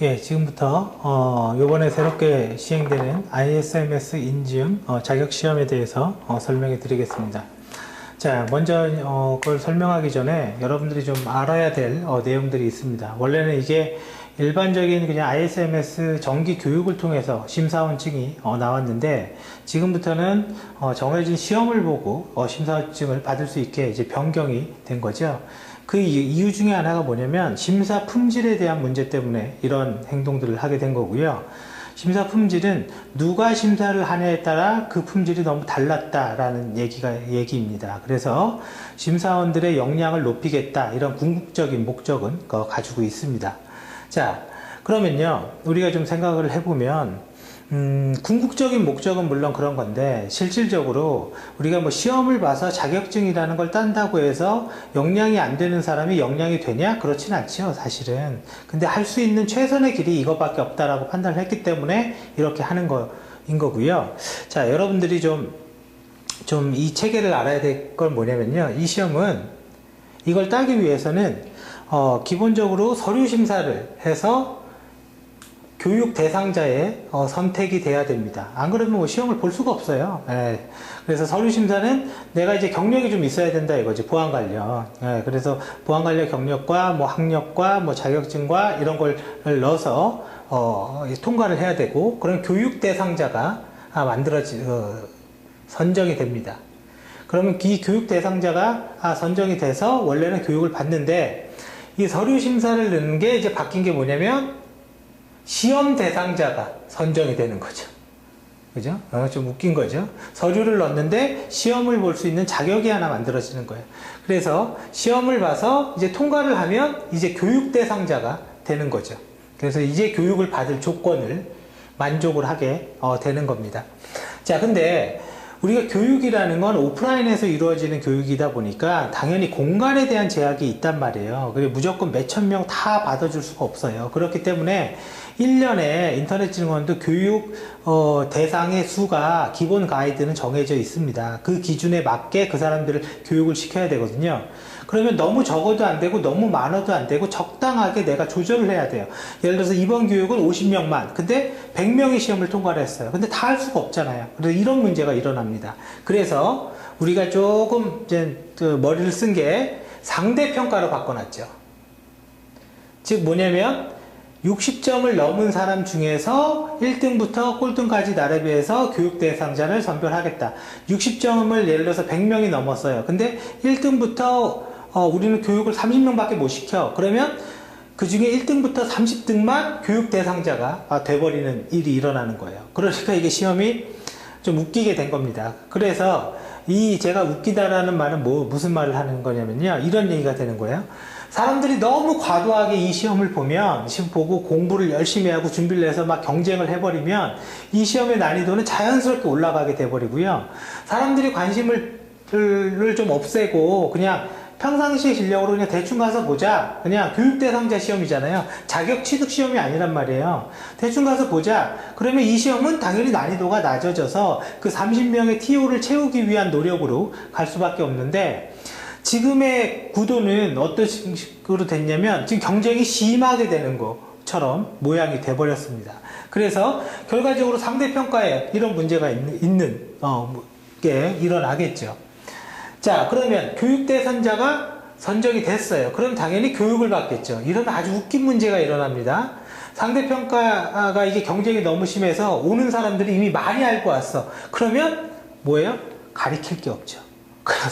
예, 지금부터 요번에 새롭게 시행되는 ISMS 인지음 자격시험에 대해서 설명해 드리겠습니다. 자, 먼저 그걸 설명하기 전에 여러분들이 좀 알아야 될 내용들이 있습니다. 원래는 이게 일반적인 그냥 ISMS 정기 교육을 통해서 심사원증이 나왔는데, 지금부터는 정해진 시험을 보고 심사원증을 받을 수 있게 이제 변경이 된 거죠. 그 이유 중에 하나가 뭐냐면 심사 품질에 대한 문제 때문에 이런 행동들을 하게 된 거고요. 심사 품질은 누가 심사를 하냐에 따라 그 품질이 너무 달랐다라는 얘기입니다. 그래서 심사원들의 역량을 높이겠다, 이런 궁극적인 목적은 가지고 있습니다. 자, 그러면요, 우리가 좀 생각을 해보면 궁극적인 목적은 물론 그런 건데, 실질적으로 우리가 뭐 시험을 봐서 자격증이라는 걸 딴다고 해서 역량이 안 되는 사람이 역량이 되냐? 그렇진 않죠, 사실은. 근데 할 수 있는 최선의 길이 이것밖에 없다라고 판단을 했기 때문에 이렇게 하는 거인 거고요. 자, 여러분들이 좀 이 체계를 알아야 될 건 뭐냐면요, 이 시험은 이걸 따기 위해서는 기본적으로 서류 심사를 해서 교육 대상자의 선택이 돼야 됩니다. 안 그러면 뭐 시험을 볼 수가 없어요. 예. 그래서 서류 심사는 내가 이제 경력이 좀 있어야 된다 이거지, 보안 관련. 예. 그래서 보안 관련 경력과 뭐 학력과 뭐 자격증과 이런 걸 넣어서 통과를 해야 되고, 그런 교육 대상자가 선정이 됩니다. 그러면 이 교육 대상자가 선정이 돼서 원래는 교육을 받는데, 이 서류 심사를 넣는 게 이제 바뀐 게 뭐냐면 시험 대상자가 선정이 되는 거죠. 그죠? 좀 웃긴 거죠. 서류를 넣었는데 시험을 볼 수 있는 자격이 하나 만들어지는 거예요. 그래서 시험을 봐서 이제 통과를 하면 이제 교육 대상자가 되는 거죠. 그래서 이제 교육을 받을 조건을 만족을 하게 되는 겁니다. 자, 근데 우리가 교육이라는 건 오프라인에서 이루어지는 교육이다 보니까 당연히 공간에 대한 제약이 있단 말이에요. 그리고 무조건 몇천 명 다 받아줄 수가 없어요. 그렇기 때문에 1년에 인터넷증권도 교육 대상의 수가, 기본 가이드는 정해져 있습니다. 그 기준에 맞게 그 사람들을 교육을 시켜야 되거든요. 그러면 너무 적어도 안 되고 너무 많아도 안 되고 적당하게 내가 조절을 해야 돼요. 예를 들어서 이번 교육은 50명만, 근데 100명이 시험을 통과를 했어요. 근데 다 할 수가 없잖아요. 그래서 이런 문제가 일어납니다. 그래서 우리가 조금 이제 머리를 쓴 게 상대평가로 바꿔놨죠. 즉 뭐냐면 60점을 넘은 사람 중에서 1등부터 꼴등까지 나래비해서 교육 대상자를 선별하겠다. 60점을 예를 들어서 100명이 넘었어요. 근데 1등부터 우리는 교육을 30명밖에 못 시켜. 그러면 그 중에 1등부터 30등만 교육 대상자가 돼버리는 일이 일어나는 거예요. 그러니까 이게 시험이 좀 웃기게 된 겁니다. 그래서 제가 웃기다라는 말은 무슨 말을 하는 거냐면요, 이런 얘기가 되는 거예요. 사람들이 너무 과도하게 이 시험을 보면, 시험 보고 공부를 열심히 하고 준비를 해서 막 경쟁을 해버리면 이 시험의 난이도는 자연스럽게 올라가게 돼버리고요. 사람들이 관심을 좀 없애고 그냥 평상시 실력으로 그냥 대충 가서 보자. 그냥 교육 대상자 시험이잖아요. 자격 취득 시험이 아니란 말이에요. 대충 가서 보자. 그러면 이 시험은 당연히 난이도가 낮아져서 그 30명의 TO를 채우기 위한 노력으로 갈 수밖에 없는데, 지금의 구도는 어떤 식으로 됐냐면 지금 경쟁이 심하게 되는 것처럼 모양이 돼버렸습니다. 그래서 결과적으로 상대평가에 이런 문제가 있는 게 일어나겠죠. 자, 그러면 교육 대상자가 선정이 됐어요. 그럼 당연히 교육을 받겠죠. 이런 아주 웃긴 문제가 일어납니다. 상대평가가 이게 경쟁이 너무 심해서 오는 사람들이 이미 많이 알고 왔어. 그러면 뭐예요? 가리킬 게 없죠.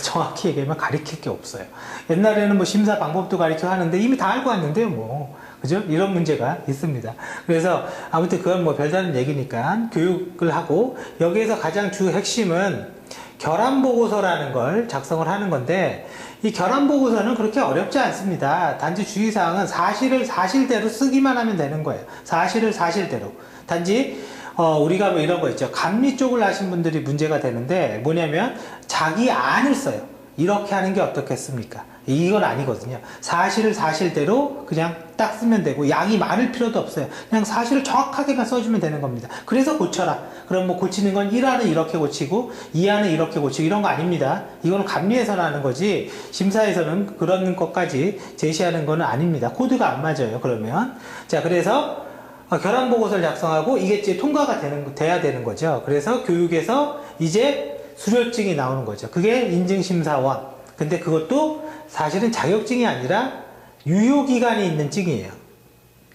정확히 얘기하면 가리킬 게 없어요. 옛날에는 뭐 심사 방법도 가르쳐 하는데 이미 다 알고 왔는데요, 뭐. 그죠? 이런 문제가 있습니다. 그래서 아무튼 그건 뭐 별다른 얘기니까 교육을 하고, 여기에서 가장 주 핵심은 결함보고서라는 걸 작성을 하는 건데, 이 결함보고서는 그렇게 어렵지 않습니다. 단지 주의사항은 사실을 사실대로 쓰기만 하면 되는 거예요. 사실을 사실대로. 단지 우리가 뭐 이런 거 있죠. 감리 쪽을 하신 분들이 문제가 되는데, 뭐냐면 자기 안을 써요. 이렇게 하는 게 어떻겠습니까? 이건 아니거든요. 사실을 사실대로 그냥 딱 쓰면 되고, 양이 많을 필요도 없어요. 그냥 사실을 정확하게만 써주면 되는 겁니다. 그래서 고쳐라. 그럼 뭐 고치는 건 1화는 이렇게 고치고 2화는 이렇게 고치고 이런 거 아닙니다. 이거는 감리에서는 하는 거지, 심사에서는 그런 것까지 제시하는 거는 아닙니다. 코드가 안 맞아요, 그러면. 자, 그래서 결함 보고서를 작성하고 이게 이제 통과가 돼야 되는 거죠. 그래서 교육에서 이제 수료증이 나오는 거죠. 그게 인증심사원. 근데 그것도 사실은 자격증이 아니라 유효기간이 있는 증이에요.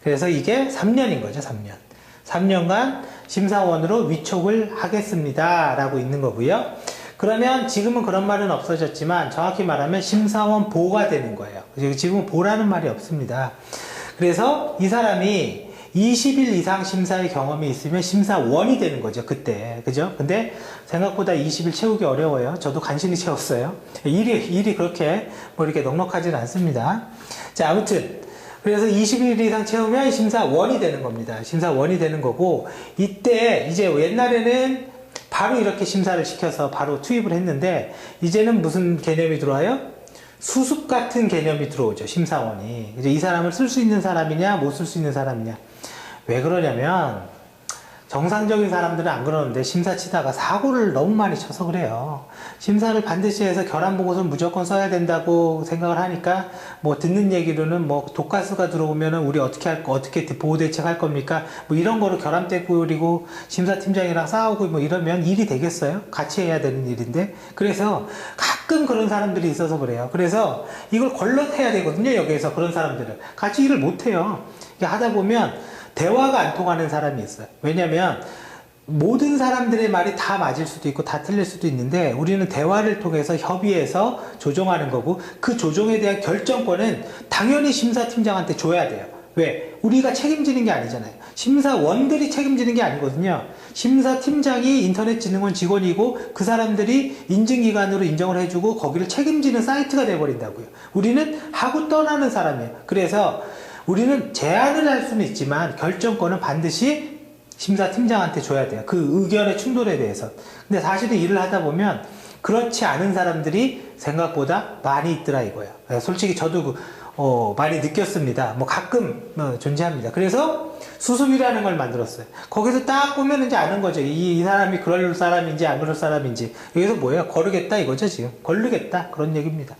그래서 이게 3년인 거죠, 3년. 3년간 심사원으로 위촉을 하겠습니다. 라고 있는 거고요. 그러면 지금은 그런 말은 없어졌지만 정확히 말하면 심사원 보가 되는 거예요. 지금은 보라는 말이 없습니다. 그래서 이 사람이 20일 이상 심사의 경험이 있으면 심사원이 되는 거죠, 그때. 그죠? 근데 생각보다 20일 채우기 어려워요. 저도 간신히 채웠어요. 일이 그렇게 뭐 이렇게 넉넉하진 않습니다. 자, 아무튼. 그래서 20일 이상 채우면 심사원이 되는 겁니다. 심사원이 되는 거고, 이때 이제 옛날에는 바로 이렇게 심사를 시켜서 바로 투입을 했는데, 이제는 무슨 개념이 들어와요? 수습 같은 개념이 들어오죠, 심사원이. 이제 이 사람을 쓸 수 있는 사람이냐, 못 쓸 수 있는 사람이냐. 왜 그러냐면 정상적인 사람들은 안 그러는데 심사 치다가 사고를 너무 많이 쳐서 그래요. 심사를 반드시 해서 결함 보고서는 무조건 써야 된다고 생각을 하니까 뭐 듣는 얘기로는 뭐 독가스가 들어오면은 우리 어떻게 보호 대책할 겁니까? 뭐 이런 거로 결함대 그리고 심사팀장이랑 싸우고 뭐 이러면 일이 되겠어요? 같이 해야 되는 일인데. 그래서 가끔 그런 사람들이 있어서 그래요. 그래서 이걸 걸러내야 되거든요. 여기에서 그런 사람들은 같이 일을 못 해요. 하다 보면 대화가 안 통하는 사람이 있어요. 왜냐면 모든 사람들의 말이 다 맞을 수도 있고 다 틀릴 수도 있는데 우리는 대화를 통해서 협의해서 조정하는 거고 그 조정에 대한 결정권은 당연히 심사팀장한테 줘야 돼요. 왜? 우리가 책임지는 게 아니잖아요. 심사원들이 책임지는 게 아니거든요. 심사팀장이 인터넷진흥원 직원이고 그 사람들이 인증기관으로 인정을 해주고 거기를 책임지는 사이트가 돼버린다고요. 우리는 하고 떠나는 사람이에요. 그래서 우리는 제안을 할 수는 있지만 결정권은 반드시 심사팀장한테 줘야 돼요. 그 의견의 충돌에 대해서. 근데 사실은 일을 하다 보면 그렇지 않은 사람들이 생각보다 많이 있더라 이거예요. 솔직히 저도 많이 느꼈습니다. 뭐 가끔 존재합니다. 그래서 수습이라는 걸 만들었어요. 거기서 딱 보면 이제 아는 거죠. 이 사람이 그럴 사람인지 안 그럴 사람인지. 여기서 뭐예요? 거르겠다 이거죠 지금. 걸르겠다 그런 얘기입니다.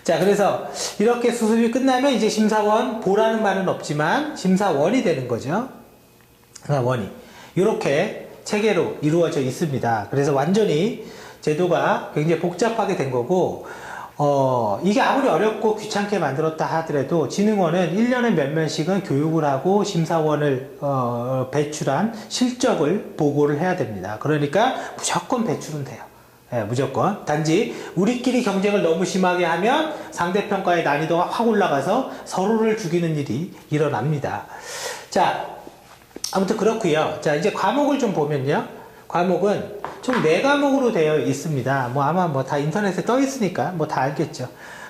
자, 그래서 이렇게 수습이 끝나면 이제 심사원 보라는 말은 없지만 심사원이 되는 거죠. 심사원이. 이렇게 체계로 이루어져 있습니다. 그래서 완전히 제도가 굉장히 복잡하게 된 거고, 이게 아무리 어렵고 귀찮게 만들었다 하더라도 진흥원은 1년에 몇 명씩은 교육을 하고 심사원을 배출한 실적을 보고를 해야 됩니다. 그러니까 무조건 배출은 돼요. 예, 무조건. 단지 우리끼리 경쟁을 너무 심하게 하면 상대평가의 난이도가 확 올라가서 서로를 죽이는 일이 일어납니다. 자, 아무튼 그렇고요. 자, 이제 과목을 좀 보면요. 과목은 총 4과목으로 되어 있습니다. 뭐 아마 뭐 다 인터넷에 떠 있으니까 뭐 다 알겠죠.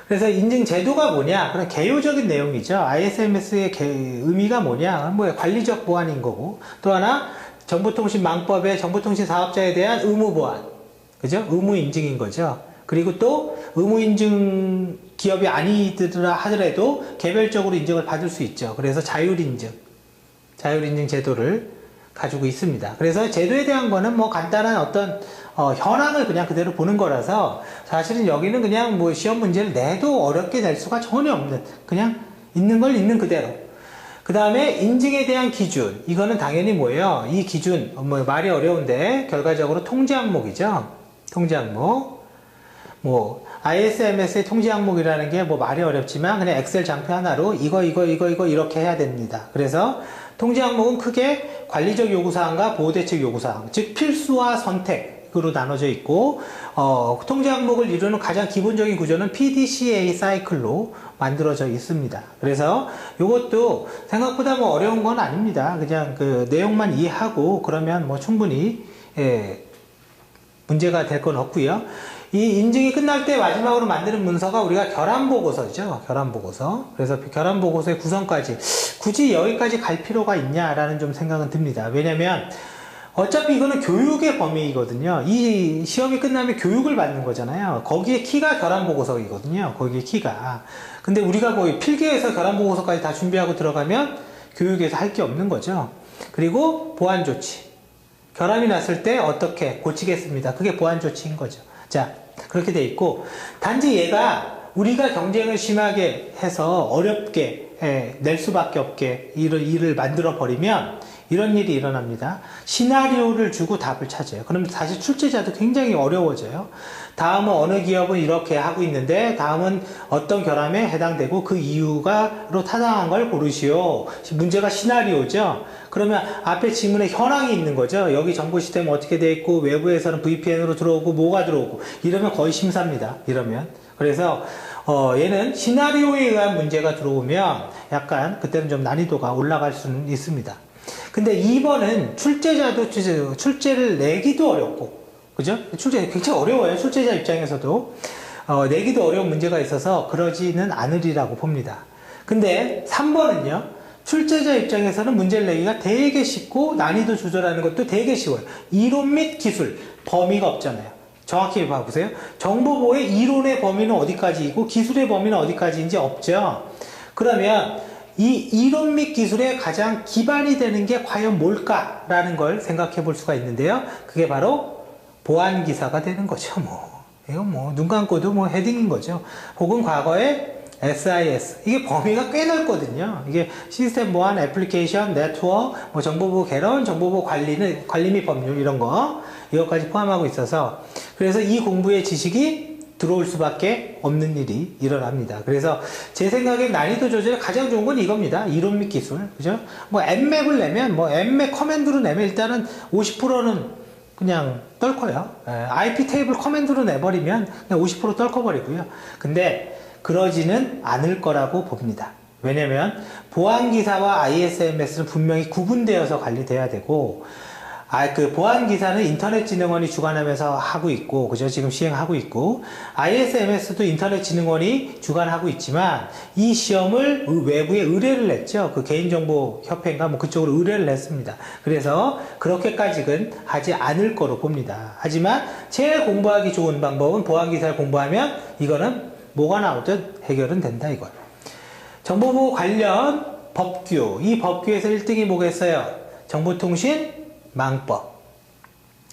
그래서 인증 제도가 뭐냐? 그런 개요적인 내용이죠. ISMS의 의미가 뭐냐? 뭐 관리적 보안인 거고. 또 하나 정보통신망법의 정보통신 사업자에 대한 의무 보안. 그죠? 의무 인증인 거죠. 그리고 또 의무 인증 기업이 아니더라 하더라도 개별적으로 인증을 받을 수 있죠. 그래서 자율 인증 제도를 가지고 있습니다. 그래서 제도에 대한 거는 뭐 간단한 어떤 현황을 그냥 그대로 보는 거라서 사실은 여기는 그냥 뭐 시험 문제를 내도 어렵게 낼 수가 전혀 없는 그냥 있는 걸 있는 그대로. 그 다음에 인증에 대한 기준. 이거는 당연히 뭐예요? 이 기준, 뭐 말이 어려운데 결과적으로 통제 항목이죠. 통제 항목. 뭐 ISMS의 통제 항목이라는 게 뭐 말이 어렵지만 그냥 엑셀 장표 하나로 이거 이렇게 해야 됩니다. 그래서 통제 항목은 크게 관리적 요구사항과 보호대책 요구사항, 즉 필수와 선택으로 나눠져 있고 통제 항목을 이루는 가장 기본적인 구조는 PDCA 사이클로 만들어져 있습니다. 그래서 이것도 생각보다 뭐 어려운 건 아닙니다. 그냥 그 내용만 이해하고 그러면 뭐 충분히 문제가 될 건 없고요. 이 인증이 끝날 때 마지막으로 만드는 문서가 우리가 결함보고서죠. 결함보고서. 그래서 결함보고서의 구성까지 굳이 여기까지 갈 필요가 있냐라는 좀 생각은 듭니다. 왜냐면 어차피 이거는 교육의 범위이거든요. 이 시험이 끝나면 교육을 받는 거잖아요. 거기에 키가 결함보고서이거든요. 거기에 키가. 근데 우리가 뭐 필기에서 결함보고서까지 다 준비하고 들어가면 교육에서 할 게 없는 거죠. 그리고 보완조치. 결함이 났을 때 어떻게 고치겠습니다. 그게 보완조치인 거죠. 자, 그렇게 돼 있고, 단지 얘가 우리가 경쟁을 심하게 해서 어렵게 낼 수밖에 없게 일을 만들어 버리면 이런 일이 일어납니다. 시나리오를 주고 답을 찾아요. 그러면 사실 출제자도 굉장히 어려워져요. 다음은 어느 기업은 이렇게 하고 있는데 다음은 어떤 결함에 해당되고 그 이유가로 타당한 걸 고르시오. 문제가 시나리오죠. 그러면 앞에 지문에 현황이 있는 거죠. 여기 정보 시스템 어떻게 돼 있고 외부에서는 VPN으로 들어오고 뭐가 들어오고 이러면 거의 심사입니다. 이러면. 그래서 얘는 시나리오에 의한 문제가 들어오면 약간 그때는 좀 난이도가 올라갈 수는 있습니다. 근데 2번은 출제자도 출제를 내기도 어렵고, 그죠? 출제 굉장히 어려워요. 출제자 입장에서도. 내기도 어려운 문제가 있어서 그러지는 않으리라고 봅니다. 근데 3번은요, 출제자 입장에서는 문제를 내기가 되게 쉽고, 난이도 조절하는 것도 되게 쉬워요. 이론 및 기술, 범위가 없잖아요. 정확히 봐보세요. 정보보호의 이론의 범위는 어디까지이고, 기술의 범위는 어디까지인지 없죠. 그러면, 이 이론 및 기술의 가장 기반이 되는 게 과연 뭘까라는 걸 생각해 볼 수가 있는데요. 그게 바로 보안 기사가 되는 거죠. 이거 눈 감고도 헤딩인 거죠. 혹은 과거에 SIS. 이게 범위가 꽤 넓거든요. 이게 시스템 보안, 애플리케이션, 네트워크, 정보보호 개론, 정보보호 관리 및 법률 이런 거 이것까지 포함하고 있어서 그래서 이 공부의 지식이 들어올 수밖에 없는 일이 일어납니다. 그래서 제 생각에 난이도 조절에 가장 좋은 건 이겁니다. 이론 및 기술. 그죠? N맵을 내면, N맵 커맨드로 내면 일단은 50%는 그냥 떨커요. IP 테이블 커맨드로 내버리면 그냥 50% 떨커버리고요. 근데 그러지는 않을 거라고 봅니다. 왜냐면 보안기사와 ISMS는 분명히 구분되어서 관리돼야 되고, 그 보안기사는 인터넷진흥원이 주관하면서 하고 있고, 그죠? 지금 시행하고 있고, ISMS도 인터넷진흥원이 주관하고 있지만, 이 시험을 외부에 의뢰를 냈죠. 그 개인정보협회인가 그쪽으로 의뢰를 냈습니다. 그래서 그렇게까지는 하지 않을 거로 봅니다. 하지만 제일 공부하기 좋은 방법은 보안기사를 공부하면 이거는 뭐가 나오든 해결은 된다 이거예요. 정보보호 관련 법규, 이 법규에서 1등이 뭐겠어요? 정보통신 망법,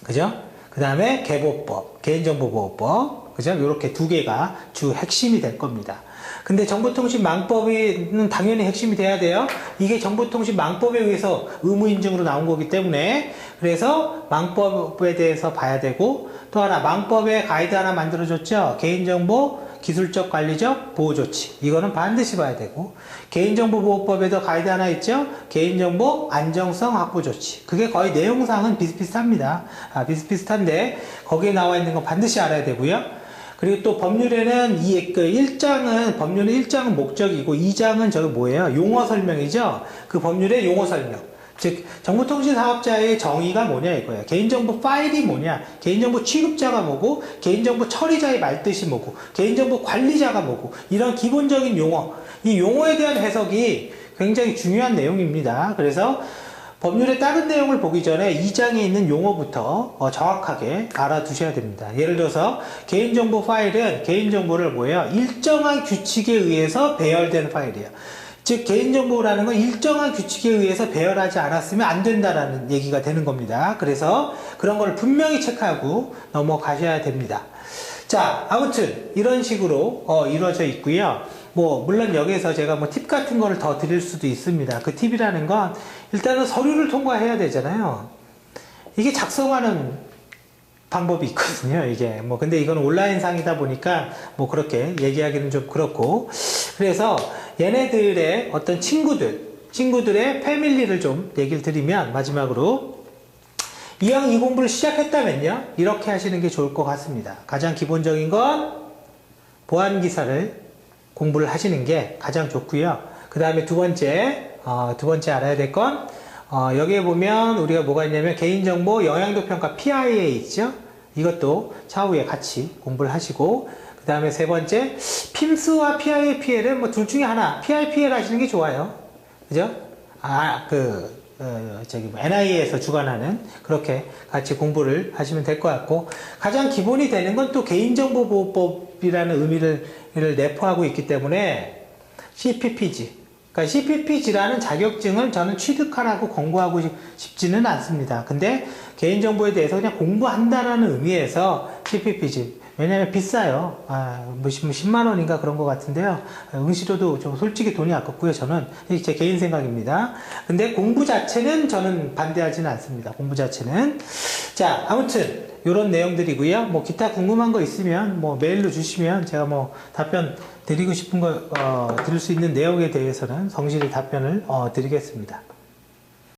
그죠? 그 다음에 개보법, 개인정보보호법, 그죠? 이렇게 두 개가 주 핵심이 될 겁니다. 근데 정보통신 망법은 당연히 핵심이 돼야 돼요. 이게 정보통신 망법에 의해서 의무인증으로 나온 거기 때문에 그래서 망법에 대해서 봐야 되고 또 하나 망법의 가이드 하나 만들어줬죠. 개인정보 기술적 관리적 보호조치 이거는 반드시 봐야 되고 개인정보보호법에도 가이드 하나 있죠. 개인정보 안정성 확보조치 그게 거의 내용상은 비슷비슷합니다. 비슷비슷한데 거기에 나와 있는 건 반드시 알아야 되고요. 그리고 또 법률에는 법률은 1장은 목적이고 2장은 저기 뭐예요? 용어 설명이죠. 그 법률의 용어 설명. 즉 정보통신 사업자의 정의가 뭐냐 이거예요. 개인정보 파일이 뭐냐, 개인정보 취급자가 뭐고, 개인정보 처리자의 말뜻이 뭐고, 개인정보 관리자가 뭐고, 이런 기본적인 용어, 이 용어에 대한 해석이 굉장히 중요한 내용입니다. 그래서 법률의 다른 내용을 보기 전에 2장에 있는 용어부터 정확하게 알아두셔야 됩니다. 예를 들어서 개인정보 파일은 개인정보를 뭐예요? 일정한 규칙에 의해서 배열된 파일이에요. 즉 개인정보라는 건 일정한 규칙에 의해서 배열하지 않았으면 안 된다라는 얘기가 되는 겁니다. 그래서 그런 걸 분명히 체크하고 넘어가셔야 됩니다. 자, 아무튼 이런 식으로 이루어져 있고요. 물론 여기에서 제가 팁 같은 거를 더 드릴 수도 있습니다. 그 팁이라는 건 일단은 서류를 통과해야 되잖아요. 이게 작성하는 방법이 있거든요. 이게 근데 이건 온라인 상이다 보니까 그렇게 얘기하기는 좀 그렇고 그래서 얘네들의 어떤 친구들의 패밀리를 좀 얘기를 드리면 마지막으로 이왕 이 공부를 시작했다면요 이렇게 하시는 게 좋을 것 같습니다. 가장 기본적인 건 보안기사를 공부를 하시는 게 가장 좋고요. 그 다음에 두 번째 알아야 될 건 여기에 보면 우리가 뭐가 있냐면 개인정보 영향도 평가 PIA 있죠. 이것도 차후에 같이 공부를 하시고 그 다음에 세 번째 PIMS와 PIPL은 둘 중에 하나 PIPL 하시는 게 좋아요. 그죠? NIA에서 주관하는 그렇게 같이 공부를 하시면 될 것 같고 가장 기본이 되는 건 또 개인정보보호법이라는 의미를 내포하고 있기 때문에 CPPG 그러니까 CPPG라는 자격증을 저는 취득하라고 권고하고 싶지는 않습니다. 근데 개인정보에 대해서 그냥 공부한다라는 의미에서 CPPG 왜냐면 비싸요. 뭐 10만 원인가 그런 것 같은데요. 응시료도 좀 솔직히 돈이 아깝고요. 저는 이게 제 개인 생각입니다. 근데 공부 자체는 저는 반대하지는 않습니다. 공부 자체는. 자, 아무튼 이런 내용들이고요. 뭐 기타 궁금한 거 있으면 뭐 메일로 주시면 제가 뭐 답변 드리고 싶은 거 드릴 수 있는 내용에 대해서는 성실히 답변을 드리겠습니다.